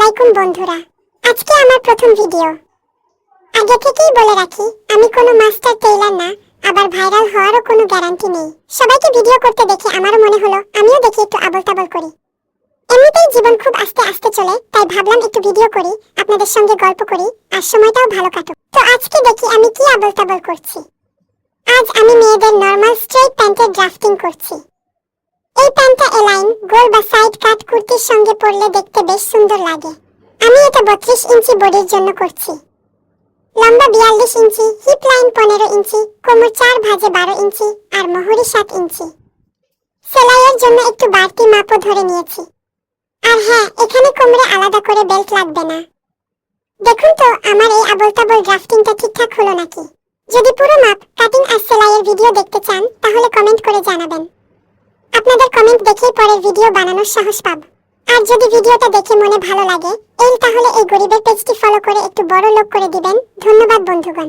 আলাইকুম বন্ধুরা। আজকে আমার প্রথম ভিডিও। আগে থেকেই বলে রাখি, আমি কোনো মাস্টার টেইলার না, আবার ভাইরাল হওয়ারও কোনো গ্যারান্টি নেই। সবাইকে ভিডিও করতে দেখে আমারও মনে হলো আমিও দেখি একটু আবল-তাবল করি। এমনিতেই জীবন খুব আস্তে আস্তে চলে, তাই ভাবলাম একটু ভিডিও করি, আপনাদের সঙ্গে গল্প করি, আর সময়টাও ভালো কাটুক। তো আজকে দেখি আমি কি আবল-তাবল করছি। আজ আমি মেয়েদের নরমাল স্ট্রেট প্যান্টের ড্রাফটিং করছি। এই প্যান্টটা এলাইন, গোল বা সাইড কাট কুর্তির সঙ্গে পরলে দেখতে বেশ সুন্দর লাগে। আমি এটা 32 ইঞ্চি বডির জন্য করছি। লম্বা 42 ইঞ্চি, হিপ লাইন 15 ইঞ্চি, কোমর 4 ভাঁজে 12 ইঞ্চি আর মোহরি 7 ইঞ্চি। সেলাইয়ের জন্য একটু বাড়তি মাপও ধরে নিয়েছি। আর হ্যাঁ, এখানে কোমরে আলাদা করে বেল্ট লাগবে না। দেখুন তো আমার এই আবল-তাবল ড্রাফটিংটা ঠিকঠাক হলো নাকি। যদি পুরো মাপ, কাটিং আর সেলাইয়ের ভিডিও দেখতে চান তাহলে কমেন্ট করে জানাবেন। আপনাদের কমেন্ট দেখেই পরের ভিডিও বানানোর সাহস পাব। আর যদি ভিডিওটা দেখে মনে ভালো লাগে তাহলে এই গরিবের পেজটি ফলো করে একটু বড় লোক করে দিবেন। ধন্যবাদ বন্ধুগণ।